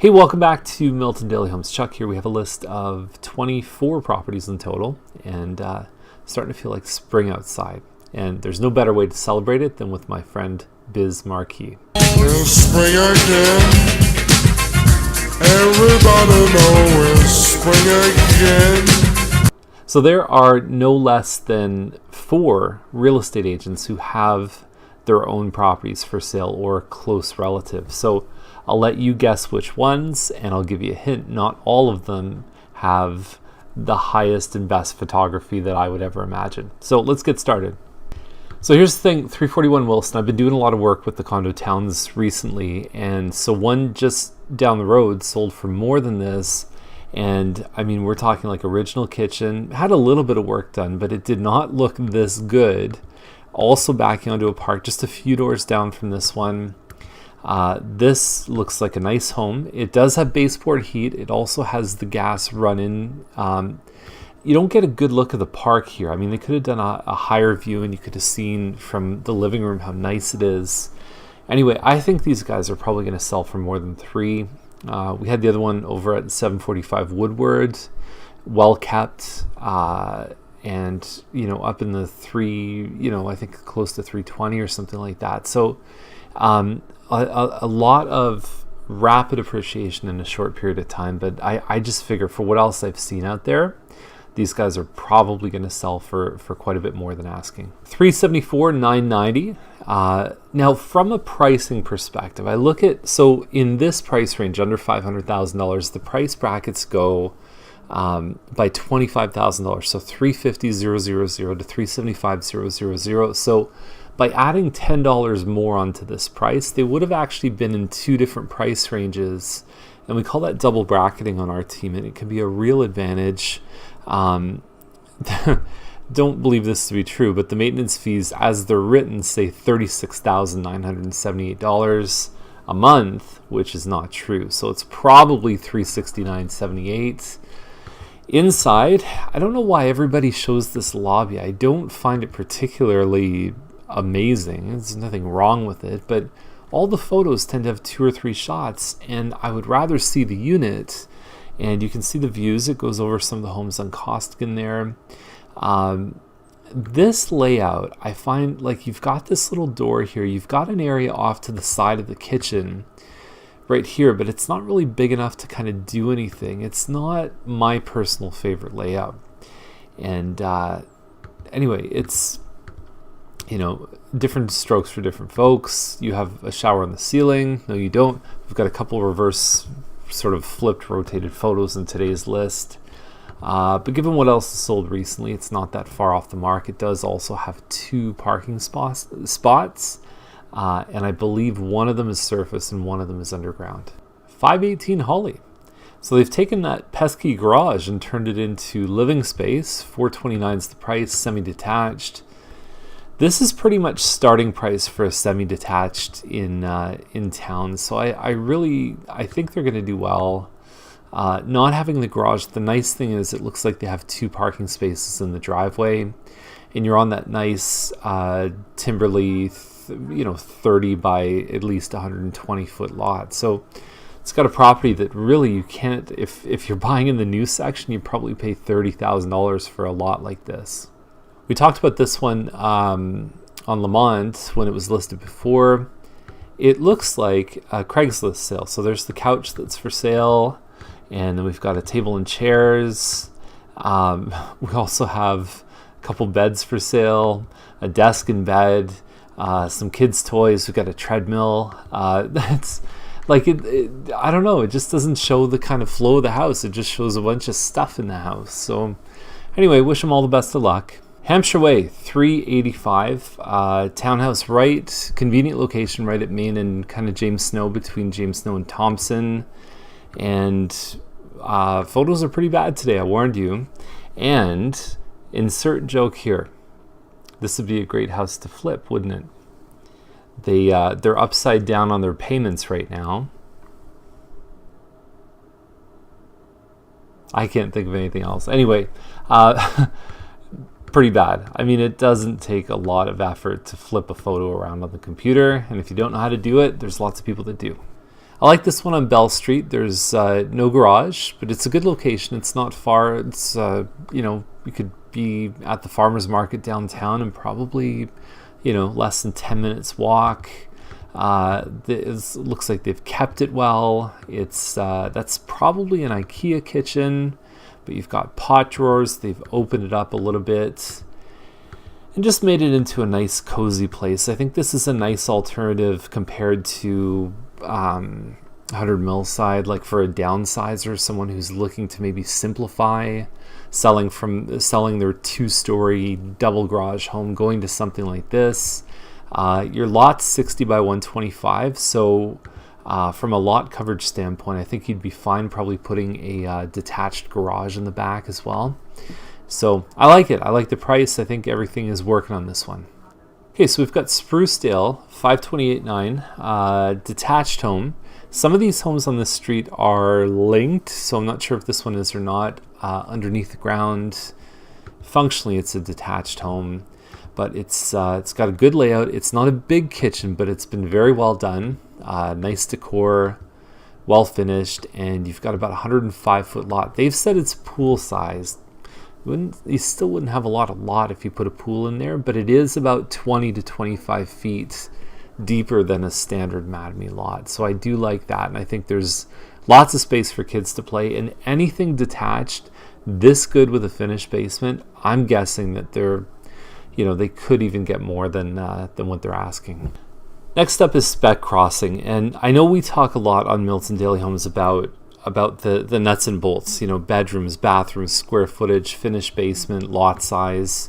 Hey, welcome back to Milton Daily Homes. Chuck here. We have a list of 24 properties in total, and starting to feel like spring outside. And there's no better way to celebrate it than with my friend Biz Marquis. It's spring again. Everybody know it's spring again. So there are no less than 4 real estate agents who have their own properties for sale or close relatives. So I'll let you guess which ones, and I'll give you a hint. Not all of them have the highest and best photography that I would ever imagine. So let's get started. So here's the thing, 341 Wilson. I've been doing a lot of work with the Condo Towns recently, and so one just down the road sold for more than this. And I mean, we're talking like original kitchen, had a little bit of work done, but it did not look this good. Also backing onto a park just a few doors down from this one. This looks like a nice home. It does have baseboard heat. It also has the gas run-in. You don't get a good look of the park here. I mean, they could have done a higher view and you could have seen from the living room how nice it is. Anyway, I think these guys are probably going to sell for more than 3. We had the other one over at 745 Woodward, well kept, and up in the 3, I think close to 320 or something like that. So a lot of rapid appreciation in a short period of time, but I just figure for what else I've seen out there, these guys are probably going to sell for quite a bit more than asking. 374, 990. Now, from a pricing perspective, I look at, so in this price range, under $500,000, the price brackets go by $25,000. So 350,000 to 375,000. So by adding $10 more onto this price, they would have actually been in 2 different price ranges. And we call that double bracketing on our team, and it can be a real advantage. Don't believe this to be true, but the maintenance fees as they're written say $36,978 a month, which is not true. So it's probably $369.78. Inside, I don't know why everybody shows this lobby. I don't find it particularly amazing. There's nothing wrong with it, but all the photos tend to have 2 or 3 shots, and I would rather see the unit. And you can see the views. It goes over some of the homes on Costigan there. This layout, I find like you've got this little door here. You've got an area off to the side of the kitchen right here, but it's not really big enough to kind of do anything. It's not my personal favorite layout. And anyway, it's different strokes for different folks. You have a shower on the ceiling. No, you don't. We've got a couple reverse sort of flipped, rotated photos in today's list. But given what else is sold recently, it's not that far off the mark. It does also have 2 parking spots. And I believe one of them is surface and one of them is underground. 518 Holly. So they've taken that pesky garage and turned it into living space. $429 is the price, semi-detached. This is pretty much starting price for a semi-detached in town. So I think they're going to do well. Not having the garage, the nice thing is it looks like they have 2 parking spaces in the driveway, and you're on that nice Timberley 30 by at least 120 foot lot. So it's got a property that really you can't, if you're buying in the new section, you probably pay $30,000 for a lot like this. We talked about this one on Lamont when it was listed before. It looks like a Craigslist sale. So there's the couch that's for sale, and then we've got a table and chairs. We also have a couple beds for sale, a desk and bed, some kids' toys. We've got a treadmill. That's like it. I don't know. It just doesn't show the kind of flow of the house. It just shows a bunch of stuff in the house. So anyway, wish them all the best of luck. Hampshire Way, 385, townhouse right, convenient location right at Main and kind of James Snow, between James Snow and Thompson. And photos are pretty bad today, I warned you. And insert joke here. This would be a great house to flip, wouldn't it? They're upside down on their payments right now. I can't think of anything else. Anyway, pretty bad. I mean, it doesn't take a lot of effort to flip a photo around on the computer, and if you don't know how to do it, there's lots of people that do. I like this one on Bell Street. There's no garage, but it's a good location. It's not far. It's, you know, you could be at the farmer's market downtown and probably, you know, less than 10 minutes walk. It looks like they've kept it well. It's that's probably an IKEA kitchen, but you've got pot drawers. They've opened it up a little bit and just made it into a nice cozy place. I think this is a nice alternative compared to 100 Millside, like for a downsizer, someone who's looking to maybe simplify, selling their 2-story double garage home, going to something like this. Your lot's 60 by 125, so from a lot coverage standpoint, I think you'd be fine probably putting a detached garage in the back as well. So I like it. I like the price. I think everything is working on this one. Okay, so we've got Sprucedale, 528.9, detached home. Some of these homes on this street are linked, so I'm not sure if this one is or not. Underneath the ground, functionally it's a detached home, but it's got a good layout. It's not a big kitchen, but it's been very well done. Nice decor, well finished, and you've got about 105-foot lot. They've said it's pool sized. You still wouldn't have a lot of lot if you put a pool in there, but it is about 20 to 25 feet deeper than a standard Madme lot. So I do like that, and I think there's lots of space for kids to play. And anything detached this good with a finished basement, I'm guessing that they could even get more than what they're asking. Next up is Spec Crossing, and I know we talk a lot on Milton Daily Homes about the nuts and bolts, bedrooms, bathrooms, square footage, finished basement, lot size.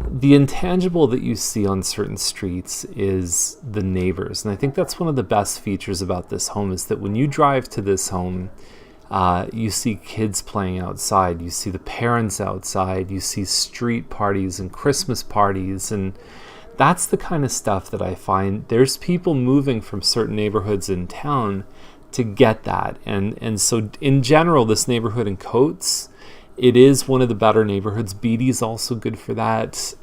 The intangible that you see on certain streets is the neighbors, and I think that's one of the best features about this home is that when you drive to this home, you see kids playing outside, you see the parents outside, you see street parties and Christmas parties, and that's the kind of stuff that I find there's people moving from certain neighborhoods in town to get that. And so in general, this neighborhood in Coates, it is one of the better neighborhoods. Beatty's also good for that.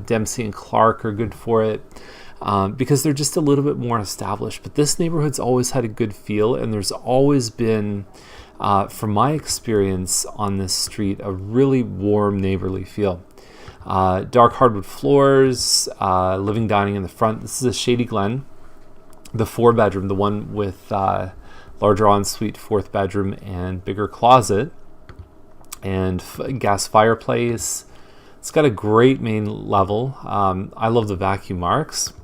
Dempsey and Clark are good for it because they're just a little bit more established. But this neighborhood's always had a good feel, and there's always been, from my experience on this street, a really warm neighborly feel. Dark hardwood floors, living dining in the front. This is a Shady Glen, the 4-bedroom, the one with larger ensuite 4th bedroom and bigger closet and gas fireplace. It's got a great main level. I love the vacuum marks.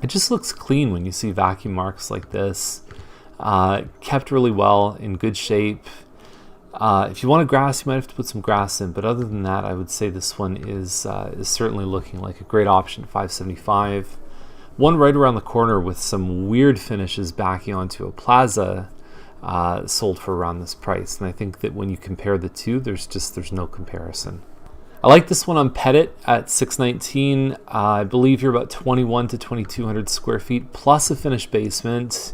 It just looks clean when you see vacuum marks like this. Kept really well, in good shape. If you want grass, you might have to put some grass in, but other than that, I would say this one is certainly looking like a great option. $575. One right around the corner with some weird finishes backing onto a plaza sold for around this price. And I think that when you compare the two, there's no comparison. I like this one on Pettit at $619. I believe you're about 21 to 2,200 square feet plus a finished basement.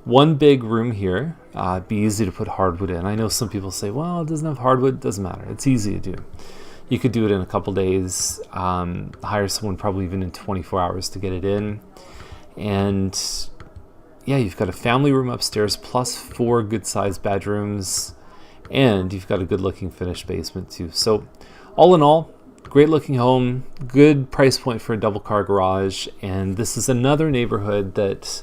One big room here. Be easy to put hardwood in. I know some people say, well, it doesn't have hardwood. It doesn't matter. It's easy to do. You could do it in a couple days, hire someone probably even in 24 hours to get it in. And yeah, you've got a family room upstairs plus 4 good-sized bedrooms, and you've got a good-looking finished basement too. So all in all, great-looking home, good price point for a double-car garage, and this is another neighborhood that,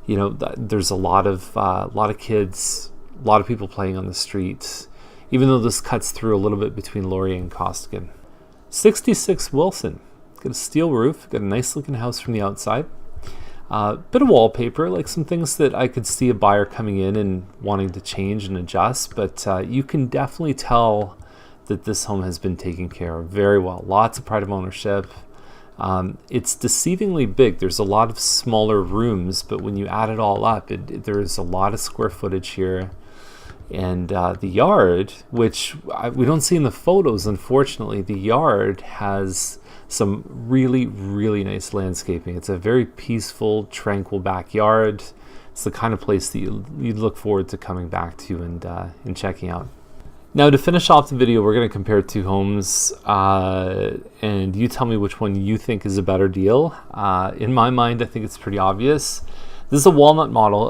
there's a lot of kids, a lot of people playing on the street, even though this cuts through a little bit between Laurier and Costigan. 66 Wilson. Got a steel roof, got a nice looking house from the outside. Bit of wallpaper, like some things that I could see a buyer coming in and wanting to change and adjust, but you can definitely tell that this home has been taken care of very well. Lots of pride of ownership. It's deceivingly big. There's a lot of smaller rooms, but when you add it all up, there's a lot of square footage here. And the yard, which we don't see in the photos, unfortunately, the yard has some really, really nice landscaping. It's a very peaceful, tranquil backyard. It's the kind of place that you'd look forward to coming back to and checking out. Now, to finish off the video, we're going to compare 2 homes, and you tell me which one you think is a better deal. In my mind, I think it's pretty obvious. This is a walnut model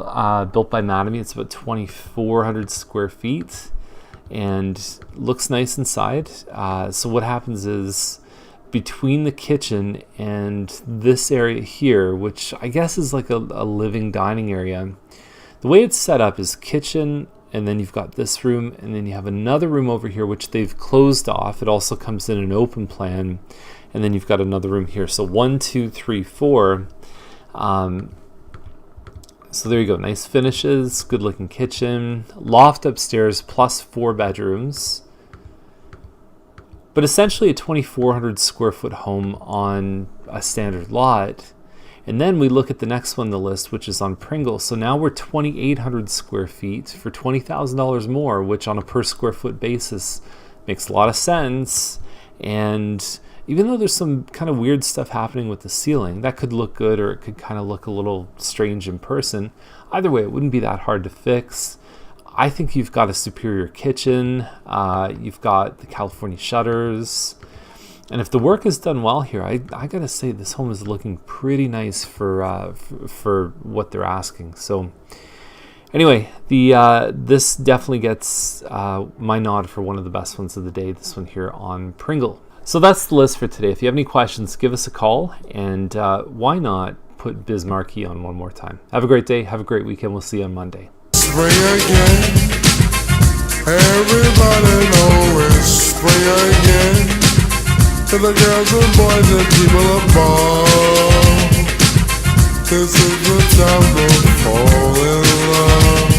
built by Mattamy. It's about 2,400 square feet and looks nice inside. So what happens is between the kitchen and this area here, which I guess is like a living dining area, the way it's set up is kitchen, and then you've got this room, and then you have another room over here which they've closed off. It also comes in an open plan, and then you've got another room here. So 1, 2, 3, 4. So there you go. Nice finishes, good looking kitchen, loft upstairs plus 4 bedrooms. But essentially a 2,400 square foot home on a standard lot. And then we look at the next one on the list, which is on Pringle. So now we're 2,800 square feet for $20,000 more, which on a per square foot basis makes a lot of sense. And even though there's some kind of weird stuff happening with the ceiling, that could look good or it could kind of look a little strange in person. Either way, it wouldn't be that hard to fix. I think you've got a superior kitchen. You've got the California shutters. And if the work is done well here, I gotta say this home is looking pretty nice for what they're asking. So anyway, this definitely gets my nod for one of the best ones of the day, this one here on Pringle. So that's the list for today. If you have any questions, give us a call, and why not put Bismarcky on one more time. Have a great day. Have a great weekend. We'll see you on Monday. Spring again. Everybody know it's spring again. To the girls and boys and people above, this is the time to fall in love.